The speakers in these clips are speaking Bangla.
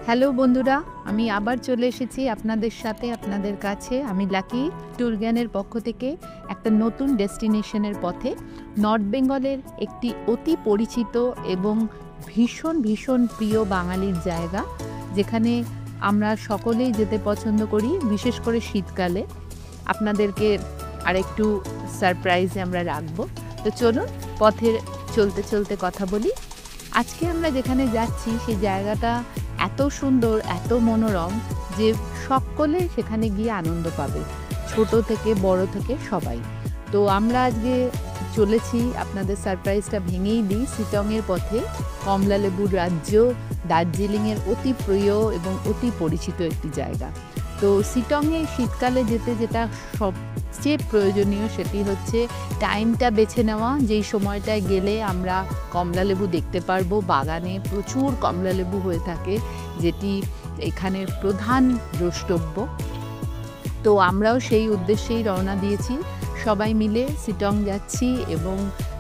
হ্যালো বন্ধুরা, আমি আবার চলে এসেছি আপনাদের সাথে, আপনাদের কাছে। আমি লাকি ট্যুর জ্ঞানের পক্ষ থেকে একটা নতুন ডেস্টিনেশনের পথে। নর্থ বেঙ্গলের একটি অতি পরিচিত এবং ভীষণ ভীষণ প্রিয় বাঙালির জায়গা, যেখানে আমরা সকলেই যেতে পছন্দ করি, বিশেষ করে শীতকালে। আপনাদেরকে আরেকটু সারপ্রাইজে আমরা রাখবো। তো চলুন পথে চলতে চলতে কথা বলি। আজকে আমরা যেখানে যাচ্ছি সেই জায়গাটা এত সুন্দর, এত মনোরম যে সকলে সেখানে গিয়ে আনন্দ পাবে, ছোট থেকে বড় থেকে সবাই। তো আমরা আজকে চলেছি, আপনাদের সারপ্রাইজটা ভেঙেই দিই, শিলংয়ের পথে। কমলালেবুর রাজ্য, দার্জিলিংয়ের অতি প্রিয় এবং অতি পরিচিত একটি জায়গা। তো শিলংয়ে শীতকালে যেতে যেটা সবচেয়ে প্রয়োজনীয় সেটি হচ্ছে টাইমটা বেছে নেওয়া, যেই সময়টায় গেলে আমরা কমলালেবু দেখতে পারবো। বাগানে প্রচুর কমলালেবু হয়ে থাকে, যেটি এখানের প্রধান দ্রষ্টব্য। তো আমরাও সেই উদ্দেশ্যেই রওনা দিয়েছি, সবাই মিলে শিলং যাচ্ছি এবং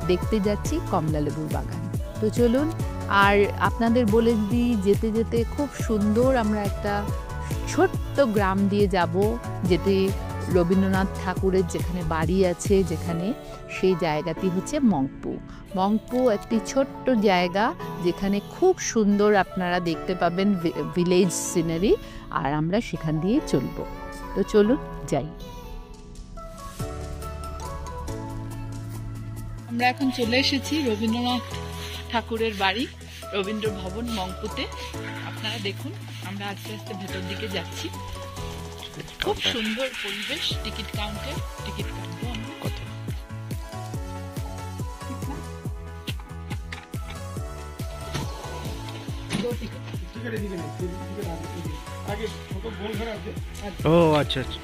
দেখতে যাচ্ছি কমলালেবুর বাগান। তো চলুন, আর আপনাদের বলে দিই, যেতে যেতে খুব সুন্দর আমরা একটা ছোট্ট গ্রাম দিয়ে যাব, যেটি রবীন্দ্রনাথ ঠাকুরের যেখানে বাড়ি আছে, যেখানে সেই জায়গাটি হচ্ছে মংপু। মংপু একটি ছোট্ট জায়গা, যেখানে খুব সুন্দর আপনারা দেখতে পাবেন ভিলেজ সিনারি, আর আমরা সেখান দিয়ে চলবো। তো চলুন যাই। আমরা এখন চলে এসেছি রবীন্দ্রনাথ ঠাকুরের বাড়ি, রবীন্দ্র ভবন, মংপুতে। আপনারা দেখুন, আমরা আস্তে আস্তে ভেতর দিকে যাচ্ছি। খুব সুন্দর পরিবেশ। টিকিট কাউন্টার, টিকিট কাটবো আমরা। কত? ও আচ্ছা আচ্ছা।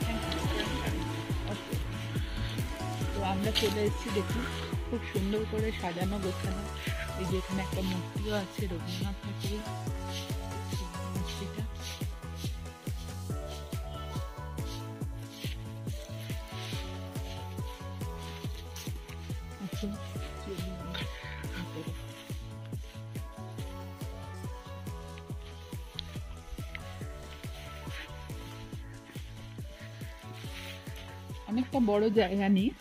তো আমরা চলে এসেছি, দেখুন খুব সুন্দর করে সাজানো গোছানো। এই যে এখানে একটা মূর্তিও আছে রবীন্দ্রনাথ ঠাকুরের, মূর্তিটা। অনেকটা বড় জায়গা নিয়ে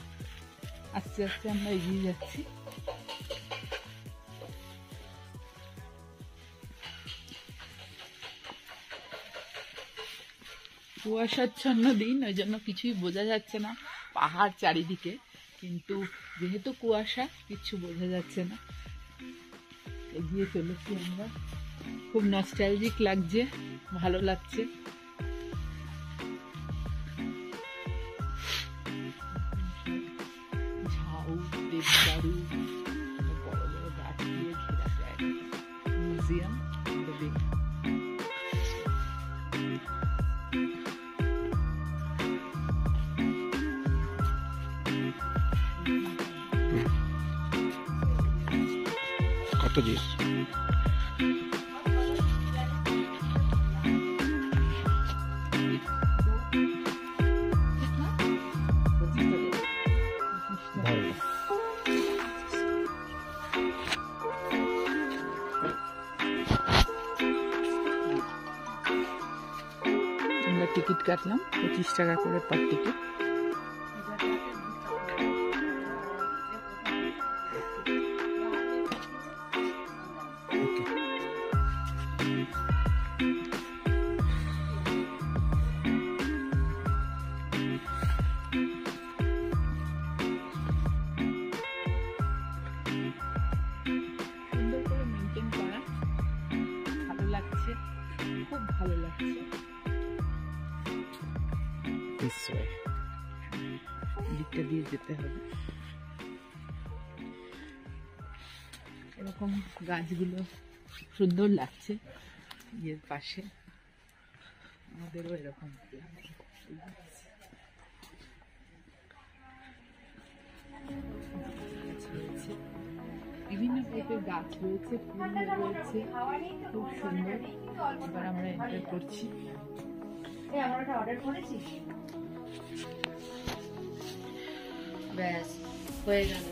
আস্তে আস্তে আমরা এগিয়ে যাচ্ছি। কুয়াশাচ্ছন্ন দিন, ওই জন্য কিছুই বোঝা যাচ্ছে না, পাহাড় চারিদিকে, কিন্তু যেহেতু কুয়াশা কিছু বোঝা যাচ্ছে না। এগিয়ে চলেছি আমরা, খুব নস্টালজিক লাগছে, ভালো লাগছে। ঝাউ, দেবদারু, বড় বড় গাছ দিয়ে ঘেরা জায়গা, মিউজিয়াম। কত দিয়ে? আমরা টিকিট কাটলাম 25 টাকা করে পার টিকিট। সুন্দর করে মেনটেন করা, ভালো লাগছে, খুব ভালো লাগছে। দিকটা দিয়ে যেতে হবে। এরকম গাছগুলো সুন্দর লাগছে এর পাশে, আমাদেরও এরকম রয়েছে, বিভিন্ন টাইপের গাছ রয়েছে, ফুল রয়েছে, খুব সুন্দর। এবার আমরা এন্টার করছি। ব্যাস হয়ে গেল।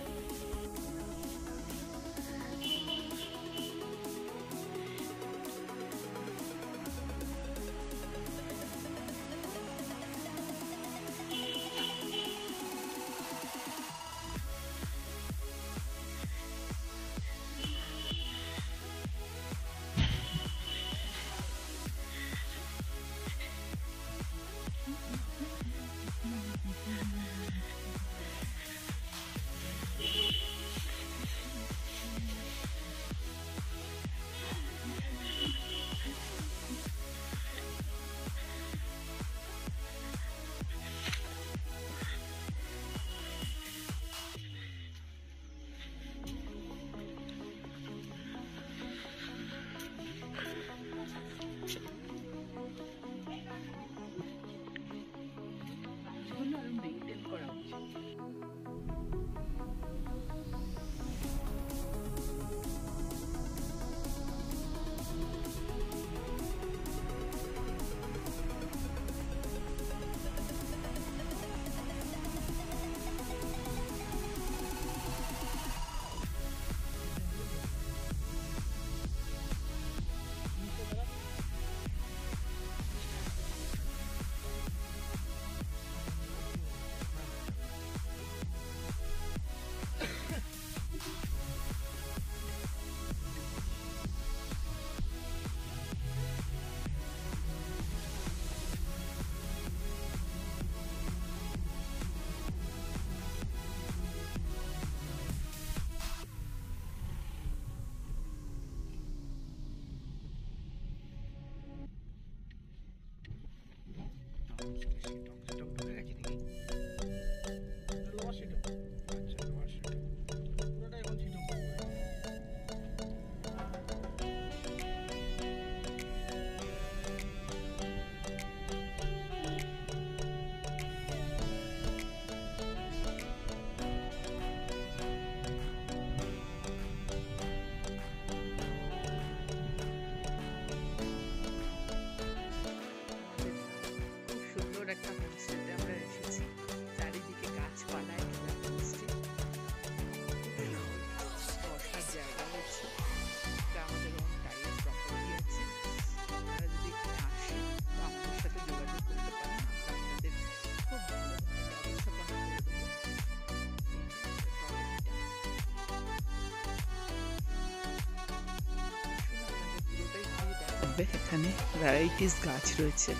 হবে। এখানে ভ্যারাইটিস গাছ রয়েছে।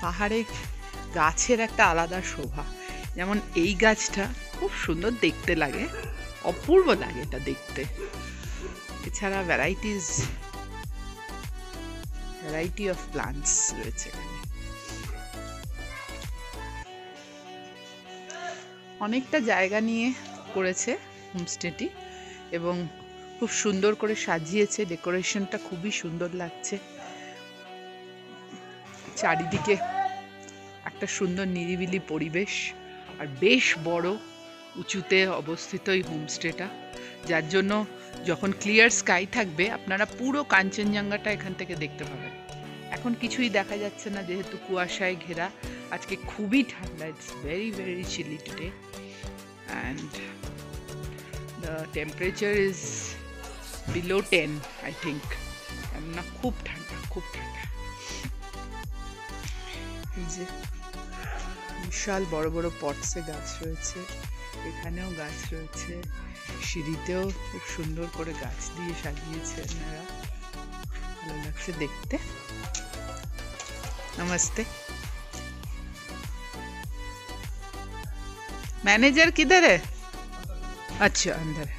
পাহাড়ে গাছের একটা আলাদা শোভা। যেমন এই গাছটা খুব সুন্দর দেখতে লাগে, অপূর্ব লাগে এটা দেখতে। এছাড়া ভ্যারাইটি অফ প্লান্টস রয়েছে এখানে। অনেকটা জায়গা নিয়ে করেছে হোমস্টেটি এবং খুব সুন্দর করে সাজিয়েছে। ডেকোরেশনটা খুবই সুন্দর লাগছে। চারিদিকে একটা সুন্দর নিরিবিলি পরিবেশ, আর বেশ বড় উঁচুতে অবস্থিত এই হোমস্টেটা, যার জন্য যখন ক্লিয়ার স্কাই থাকবে আপনারা পুরো কাঞ্চনজঙ্ঘাটা এখান থেকে দেখতে পাবেন। এখন কিছুই দেখা যাচ্ছে না যেহেতু কুয়াশায় ঘেরা। আজকে খুবই ঠান্ডা, it's very very chilly today and the temperature is below 10 I think. না, খুব ঠান্ডা, খুব ঠান্ডা। এই যে বিশাল বড় বড় পটসে গাছ রয়েছে, এখানেও গাছ রয়েছে, সিঁড়িতেও খুব সুন্দর করে গাছ দিয়ে সাজিয়েছে আপনারা, ভালো লাগছে দেখতে। नमस्ते। मैनेजर किधर है? अच्छा, अंदर है।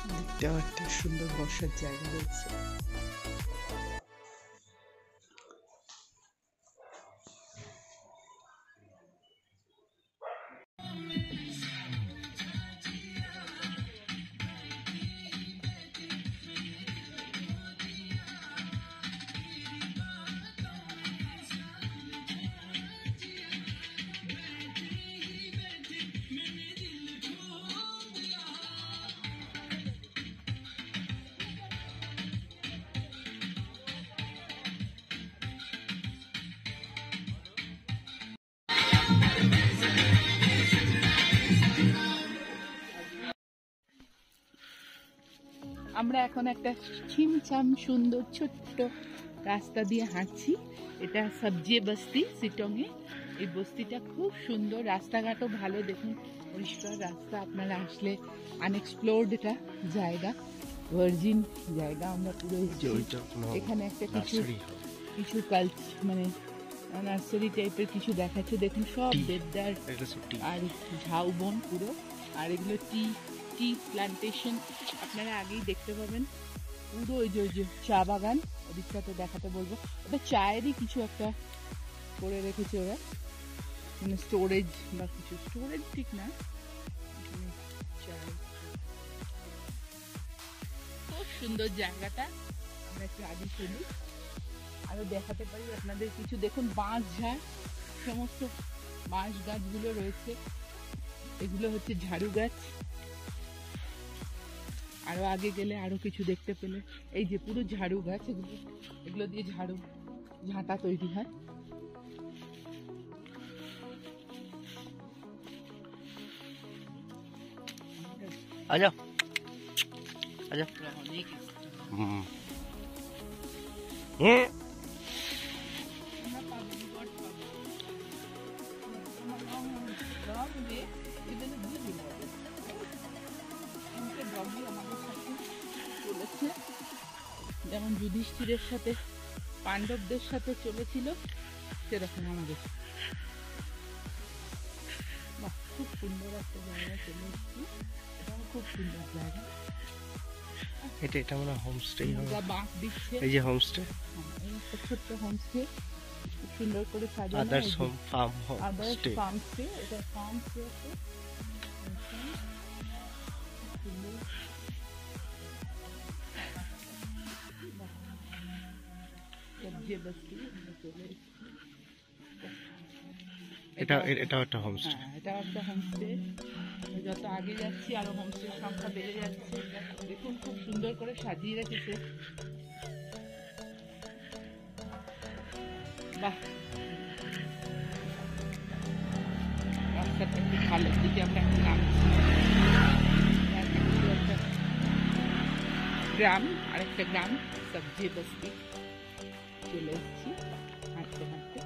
দেখতেও একটা সুন্দর বসার জায়গা রয়েছে। আমরা এখন একটা ছিমছাম সুন্দর ছোট্ট রাস্তা দিয়ে হাঁটছি। এটা সবজি বস্তি সিটংয়ে। এই বস্তিটা খুব সুন্দর, রাস্তাঘাটও ভালো, দেখুন পরিষ্কার রাস্তা। আপনারা আসলে আনএক্সপ্লোর্ড এটা জায়গা, ভার্জিন জায়গা। আমরা পুরো এখানে একটা কিছু মানে নার্সারি টাইপের কিছু দেখাচ্ছে, দেখুন সব দেবদার আর ঝাউবন পুরো। আর এগুলো টি প্লান্টেশন আপনারা আগেই দেখতে পাবেন। পুরো ওই যে চা বাগান, ওদিকটাতে দেখাতে বলবো। ওটা চায়েরই কিছু একটা করে রেখেছে ওরা, মানে স্টোরেজ বা কিছু, স্টোরেজ ঠিক না, খুব সুন্দর জায়গাটা। আমরা একটু আগে চলি, আরো দেখাতে পারি আপনাদের কিছু। দেখুন বাঁশ ঝাড়, সমস্ত বাঁশ গাছগুলো রয়েছে। এগুলো হচ্ছে ঝাড়ু গাছ। আরো আগে গেলে আরো কিছু দেখতে পেলে, এই যে পুরো ঝাড়ু গাছ, এগুলো দিয়ে ঝাঁটা তৈরি হয়। আজা যেমন যুধিষ্ঠিরের সাথে পাণ্ডবদের সাথে চলেছিল, সেরকম আমাদের। খুব সুন্দর একটা জায়গা চলে এসেছি, এটাও খুব সুন্দর জায়গা। এটা মনে হয় হোমস্টে হবে। বাঁক দিচ্ছে, এই যে হোমস্টে, এই একটা ছোট্ট হোমস্টে, খুব সুন্দর করে সাজানো। আদার্স ফার্ম হোমস্টে, এটা ফার্ম স্টে আছে। এটা একটা হোমস্টে। এটাও একটা হোমস্টে। যত আগে যাচ্ছি আরো হোমস্টের সংখ্যা বেড়ে যাচ্ছে। দেখুন খুব সুন্দর করে সাজিয়ে রেখেছে। বাহ, রাস্তাটা একটু ভালো দিকে আমরা এখন নামছি। একটা গ্রাম, আরেকটা গ্রাম সবজি বস্তি চলে এসেছি হাঁটতে হাঁটতে।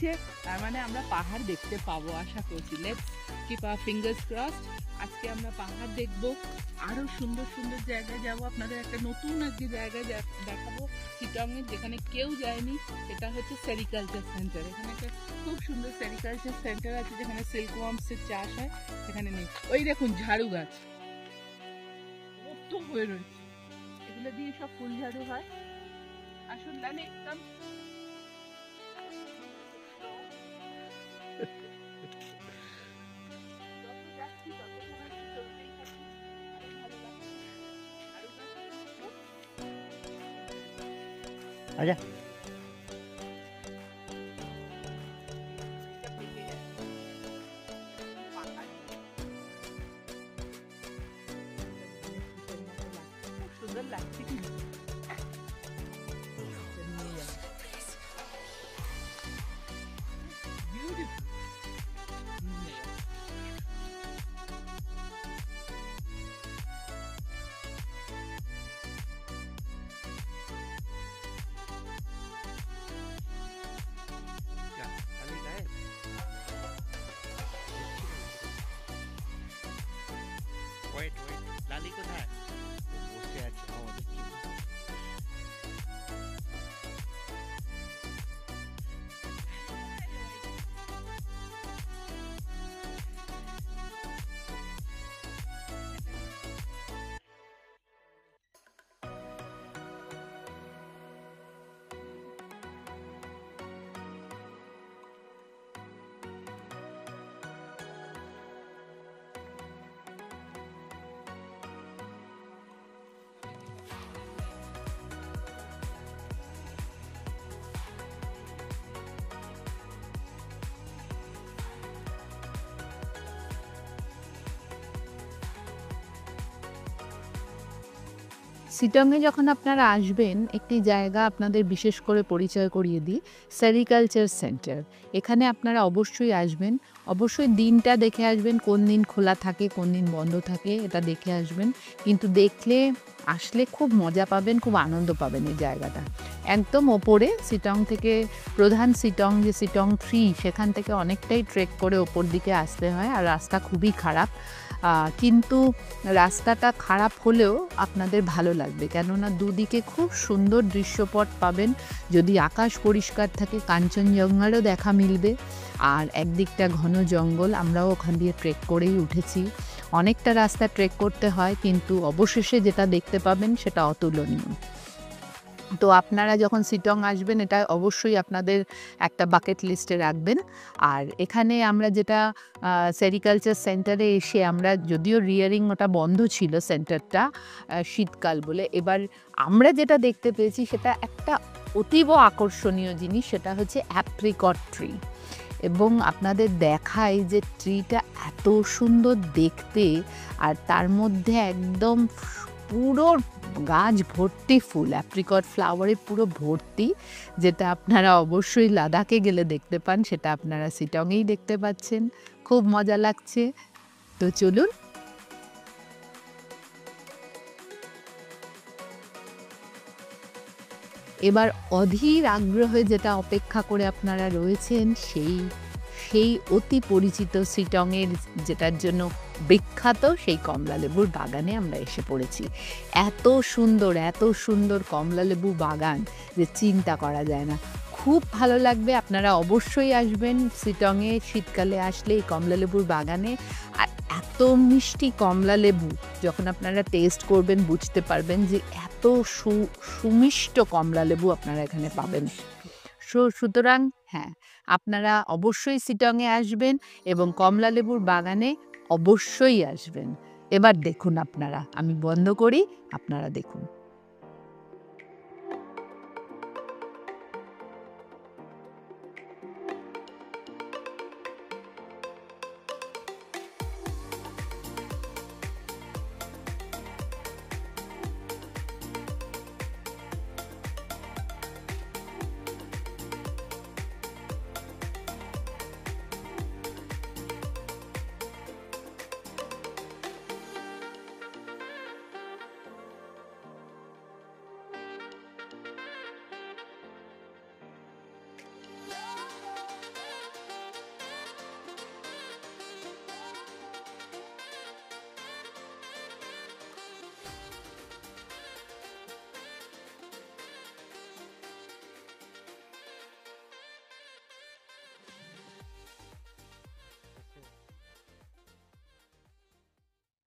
দিচ্ছে, তার মানে আমরা পাহাড় দেখতে পাবো আশা করছি। Let's keep our fingers crossed. আজকে আমরা পাহাড় দেখবো, আরো সুন্দর সুন্দর জায়গায় যাব। আপনাদের একটা নতুন একটি জায়গায় দেখাবো চিটংয়ে, যেখানে কেউ যায়নি। এটা হচ্ছে সেরিকালচার সেন্টার। এখানে একটা খুব সুন্দর সেরিকালচার সেন্টার আছে, যেখানে সিল্কওয়ার্মসের চাষ হয়। সেখানে নেই, ওই দেখুন ঝাড়ু গাছ কত হয়ে রয়েছে, এগুলো দিয়ে সব ফুল ঝাড়ু হয়। আসুন লানে একদম আচ্ছা সুন্দর লাগছে কি ওয়েট ওয়েট, লালি কোথায়? বসে আছে আমাদের কি শিটংয়ে যখন আপনারা আসবেন, একটি জায়গা আপনাদের বিশেষ করে পরিচয় করিয়ে দিই, সেরিকালচার সেন্টার। এখানে আপনারা অবশ্যই আসবেন, অবশ্যই দিনটা দেখে আসবেন, কোন দিন খোলা থাকে কোন দিন বন্ধ থাকে এটা দেখে আসবেন। কিন্তু আসলে খুব মজা পাবেন, খুব আনন্দ পাবেন এই জায়গাটা। একদম ওপরে শিটং থেকে, প্রধান শিটং যে শিটং 3, সেখান থেকে অনেকটাই ট্রেক করে ওপর দিকে আসতে হয়, আর রাস্তা খুবই খারাপ। কিন্তু রাস্তাটা খারাপ হলেও আপনাদের ভালো লাগবে, কেননা দুদিকে খুব সুন্দর দৃশ্যপট পাবেন। যদি আকাশ পরিষ্কার থাকে কাঞ্চনজঙ্ঘারও দেখা মিলবে, আর একদিকটা ঘন জঙ্গল। আমরাও ওখান দিয়ে ট্রেক করেই উঠেছি, অনেকটা রাস্তা ট্রেক করতে হয়, কিন্তু অবশেষে যেটা দেখতে পাবেন সেটা অতুলনীয়। তো আপনারা যখন শিটং আসবেন, এটা অবশ্যই আপনাদের একটা বাকেট লিস্টে রাখবেন। আর এখানে আমরা যেটা সেরিকালচার সেন্টারে এসে, আমরা যদিও রিয়ারিং ওটা বন্ধ ছিল সেন্টারটা শীতকাল বলে, এবার আমরা যেটা দেখতে পেয়েছি সেটা একটা অতীব আকর্ষণীয় জিনিস, সেটা হচ্ছে অ্যাপ্রিকট ট্রি। এবং আপনাদের দেখায় যে ট্রিটা এত সুন্দর দেখতে, আর তার মধ্যে একদম পুরো গাছ ভর্তি ফুল, অ্যাপ্রিকট ফ্লাওয়ারে পুরো ভর্তি, যেটা আপনারা অবশ্যই লাদাখে গেলে দেখতে পান, সেটা আপনারা শিটংয়েই দেখতে পাচ্ছেন। খুব মজা লাগছে। তো চলুন এবার অধীর আগ্রহে যেটা অপেক্ষা করে আপনারা রয়েছেন, সেই অতি পরিচিত শিটংয়ের, যেটার জন্য বিখ্যাত, সেই কমলালেবুর বাগানে আমরা এসে পড়েছি। এত সুন্দর কমলালেবু বাগান যে চিন্তা করা যায় না। খুব ভালো লাগবে, আপনারা অবশ্যই আসবেন শিটংয়ে শীতকালে আসলে এই কমলালেবুর বাগানে। আর এত মিষ্টি কমলালেবু যখন আপনারা টেস্ট করবেন বুঝতে পারবেন যে এত সুমিষ্ট কমলালেবু আপনারা এখানে পাবেন। সুতরাং হ্যাঁ, আপনারা অবশ্যই শিটংয়ে আসবেন এবং কমলালেবুর বাগানে অবশ্যই আসবেন। এবার দেখুন আপনারা, আমি বন্ধ করি, আপনারা দেখুন।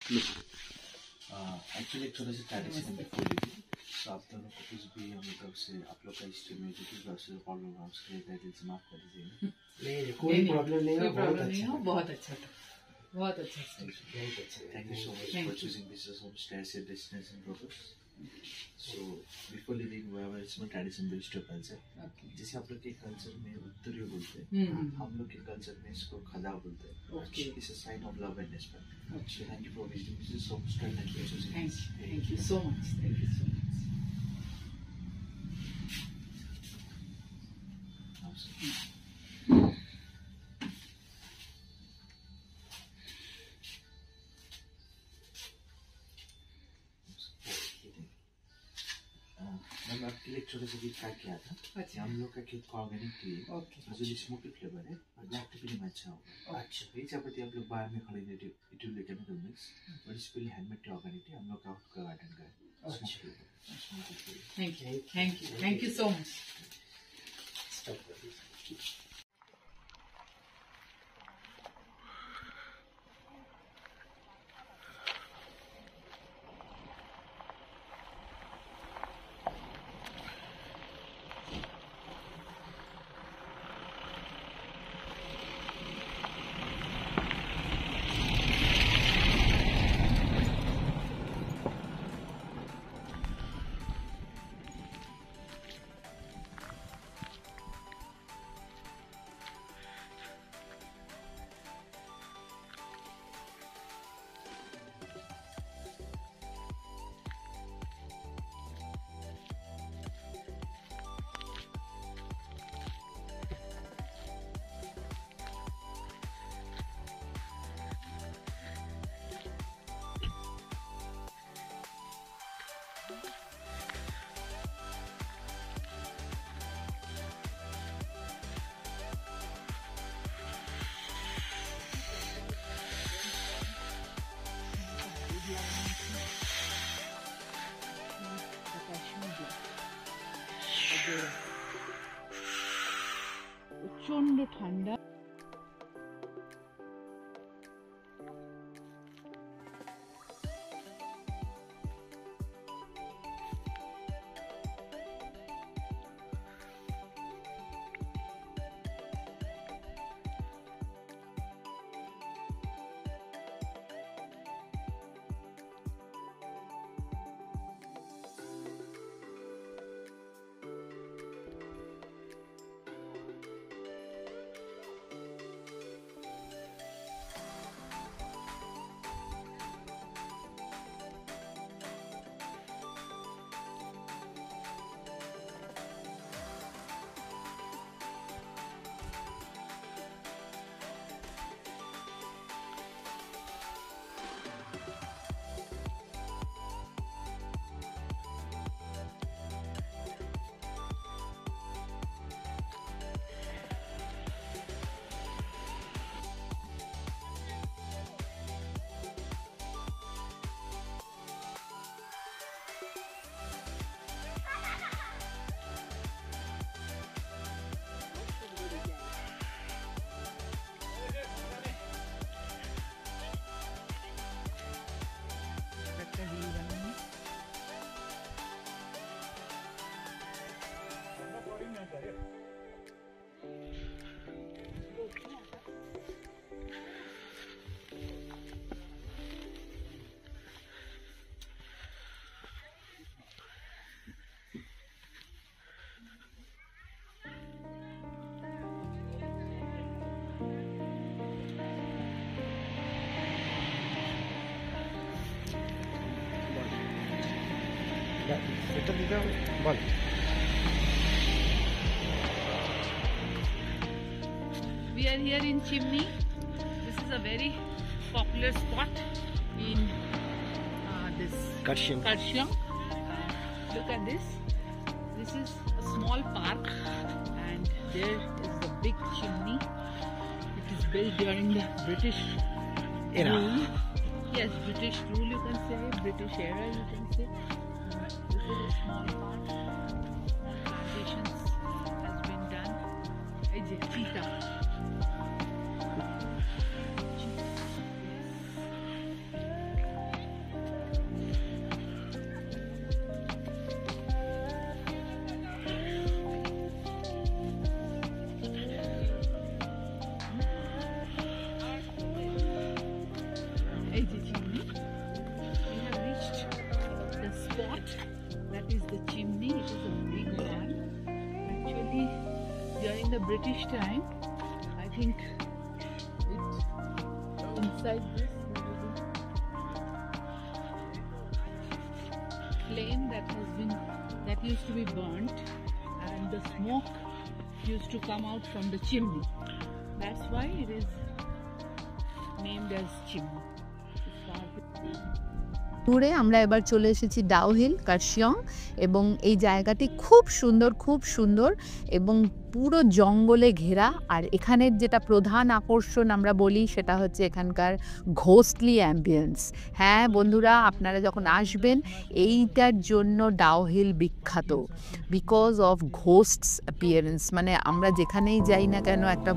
एक्चुअली एक छोटा सा ट्रेडिशन है फूड की तो आप दोनों को कुछ भी हम लोग से आप लोग का हिस्ट्री में जो भी वैसे प्रॉब्लम है उसके लिए दिल से माफ कर दीजिए। नहीं कोई प्रॉब्लम नहीं है, बहुत नहीं अच्छा हो, बहुत अच्छा था, बहुत अच्छा था। बहुत अच्छा। Thank you so much Thank for you. choosing this as home stay as your destination purpose. So before leaving, we have a small tradition based to culture. Okay. जैसे आप लोग के कल्चर में उत्तरीय बोलते हैं, हम लोग के कल्चर में इसको खदा बोलते हैं। Okay. It's a sign of love and respect. Okay. So thank you for visiting this is home stay and for choosing Thank this. you, thank you so much, thank you so much. Namaskar. Ma'am आपके लिए एक छोटा सा गिफ्ट पैक किया था। अच्छा। हम लोग का खेत का ऑर्गेनिक टी है Okay. और जो स्मोकी फ्लेवर है और ब्लैक टी पीने में अच्छा होगा। अच्छा। ये चाहते आप लोग बाहर में खरीदे it will chemical mix but इस पे हैंडमेड टी ऑर्गेनिक टी हम लोग का गार्डन का है। अच्छा। Thank you, thank you, thank you so much. Stop कर दीजिए। প্রচন্ড ঠান্ডা। এটা দিতে হবে বল। We are here in Chimney. This is a very popular spot in this Karshim. Karshiang. Look at this. This is a small park, and there is a big chimney. It is built during the British Era. rule. Yes, British rule you can say, British era you can say. This is a small park. Plantations has been done. Hey, cheetah. Yes. the British time, I think it inside this there is a flame that used to be burnt, and the smoke used to come out from the chimney. That's why it is named as chimney. দূরে আমরা এবার চলে এসেছি ডাউহিল কার্শিয়ং, এবং এই জায়গাটি খুব সুন্দর এবং পুরো জঙ্গলে ঘেরা। আর এখানের যেটা প্রধান আকর্ষণ আমরা বলি সেটা হচ্ছে এখানকার ঘোস্টলি অ্যাম্বিয়েন্স। হ্যাঁ বন্ধুরা, আপনারা যখন আসবেন এইটার জন্য ডাউহিল বিখ্যাত, বিকজ অফ ঘোস্টস অ্যাপিয়ারেন্স। মানে আমরা যেখানেই যাই না কেন একটা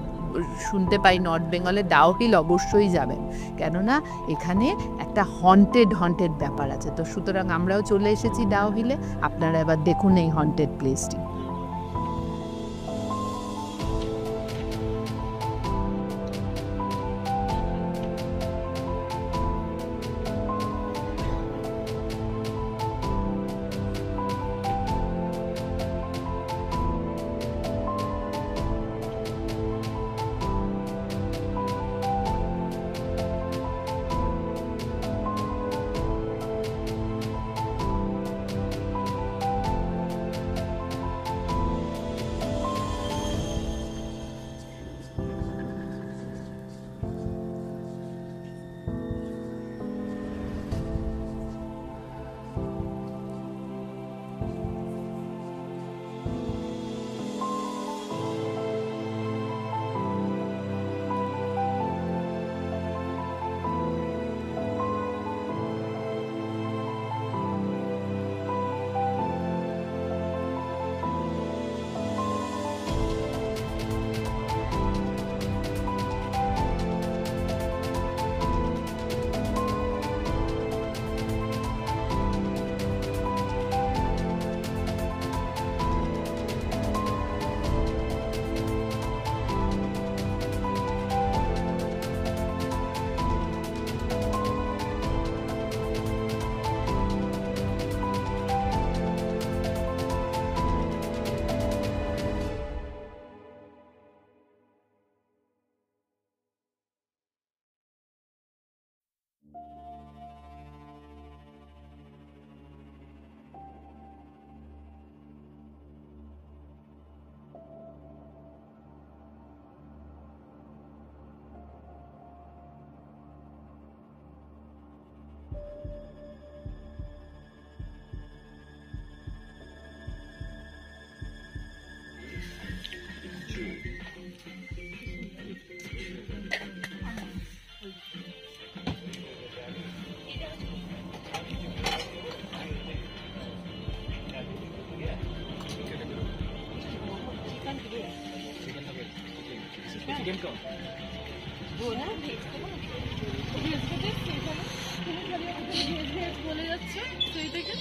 শুনতে পাই নর্থ বেঙ্গলে ডাউহিল অবশ্যই যাবেন, কেননা এখানে একটা হন্টেড ব্যাপার আছে। তো সুতরাং আমরাও চলে এসেছি ডাউহিলে। আপনারা এবার দেখুন এই হন্টেড প্লেসটি। বলে যাচ্ছে সেই থেকে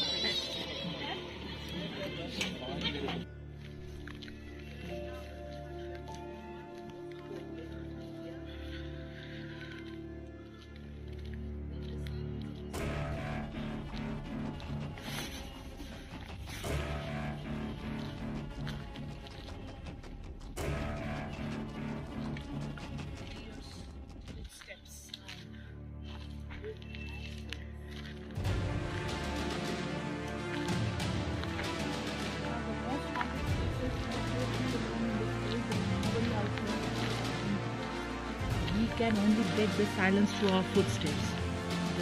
can only break the silence to our footsteps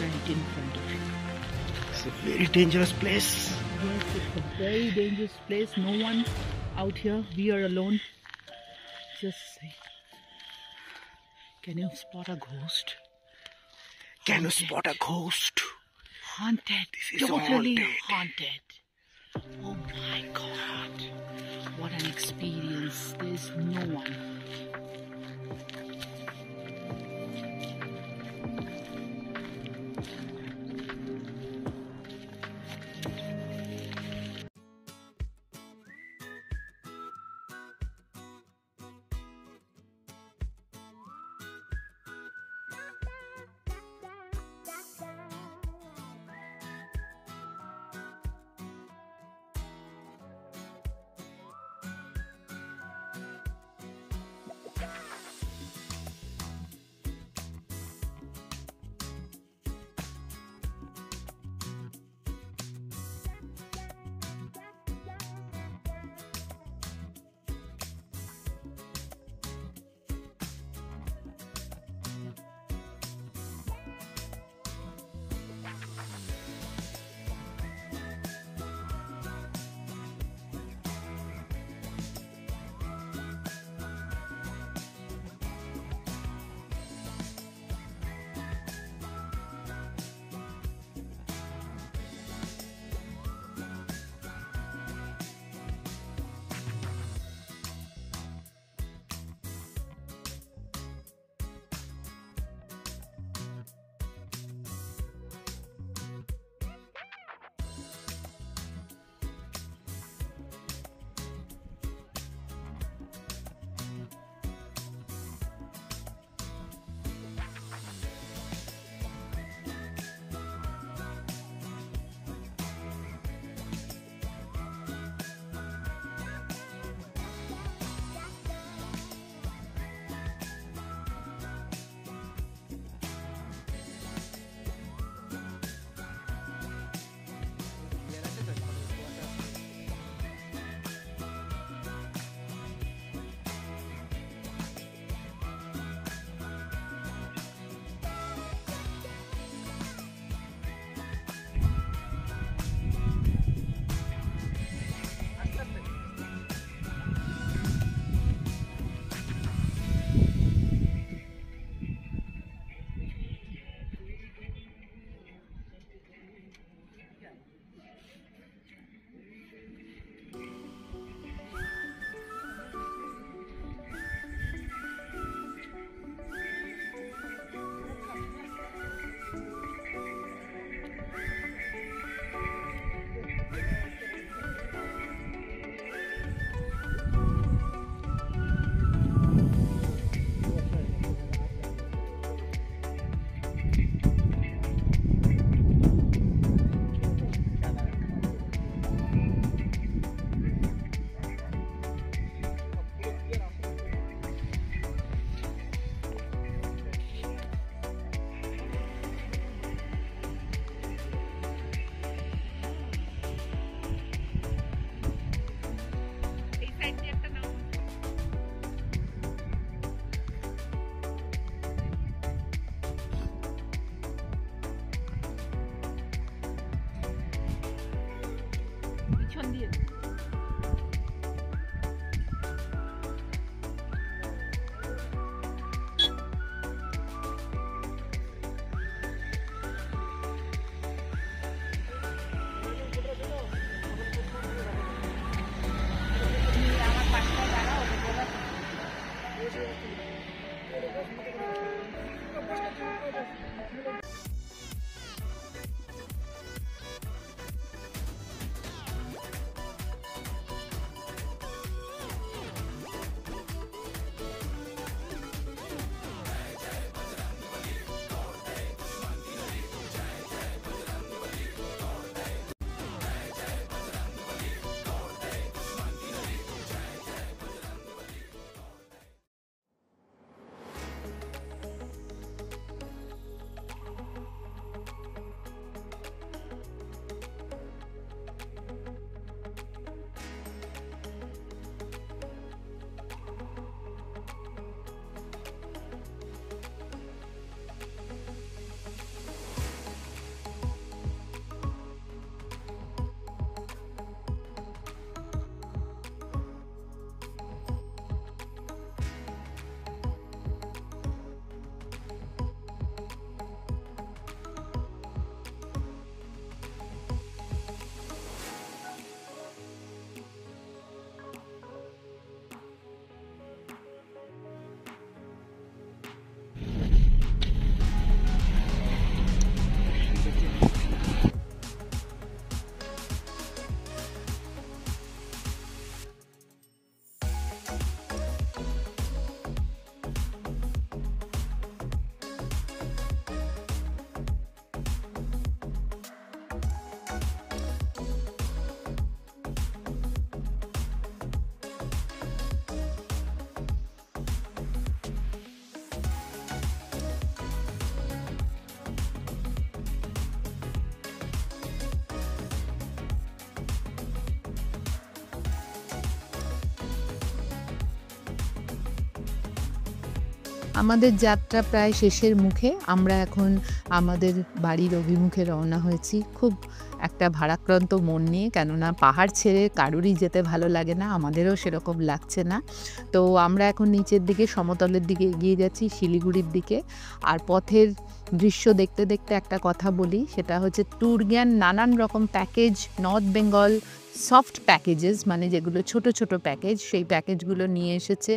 right in front of you. It's a very dangerous place. Yes, it's a very dangerous place. No one out here. We are alone. Just say, can you spot a ghost? Can you spot a ghost? Haunted. This is Totally haunted. haunted. Oh my God. What an experience. There's no one. আমাদের যাত্রা প্রায় শেষের মুখে। আমরা এখন আমাদের বাড়ির অভিমুখে রওনা হয়েছি খুব একটা ভারাক্রান্ত মন নিয়ে, কেননা পাহাড় ছেড়ে কারুরই যেতে ভালো লাগে না, আমাদেরও সেরকম লাগছে না। তো আমরা এখন নিচের দিকে সমতলের দিকে এগিয়ে যাচ্ছি, শিলিগুড়ির দিকে। আর পথের দৃশ্য দেখতে দেখতে একটা কথা বলি, সেটা হচ্ছে ট্যুর জ্ঞান নানান রকম package, north Bengal soft packages, মানে যেগুলো ছোট ছোট প্যাকেজ, সেই প্যাকেজগুলো নিয়ে এসেছে।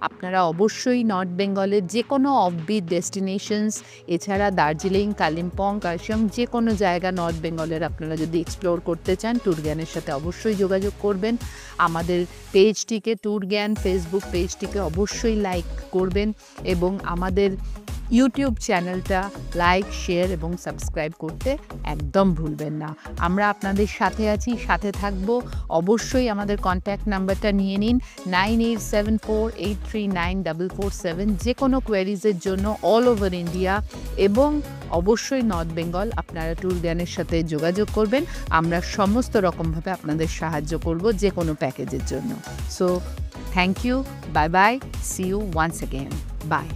আপনারা অবশ্যই নর্থ বেঙ্গলের যে কোনো অফবিট ডেস্টিনেশনস, এছাড়া দার্জিলিং, কালিম্পং, কার্শিয়ং, যে কোনো জায়গা নর্থ বেঙ্গলের আপনারা যদি এক্সপ্লোর করতে চান, ট্যুর জ্ঞানের সাথে অবশ্যই যোগাযোগ করবেন। আমাদের পেজটিকে, ট্যুর জ্ঞান ফেসবুক পেজটিকে অবশ্যই লাইক করবেন এবং আমাদের ইউটিউব চ্যানেলটা লাইক, শেয়ার এবং সাবস্ক্রাইব করতে একদম ভুলবেন না। আমরা আপনাদের সাথে আছি, সাথে থাকবো। অবশ্যই আমাদের কন্ট্যাক্ট নাম্বারটা নিয়ে নিন, 9874839447। যে কোনো কোয়ারিজের জন্য অল ওভার ইন্ডিয়া এবং অবশ্যই নর্থ বেঙ্গল আপনারা ট্যুর জ্ঞানের সাথে যোগাযোগ করবেন। আমরা সমস্ত রকমভাবে আপনাদের সাহায্য করব যে কোনো প্যাকেজের জন্য। So thank you, bye bye, see you once again, by.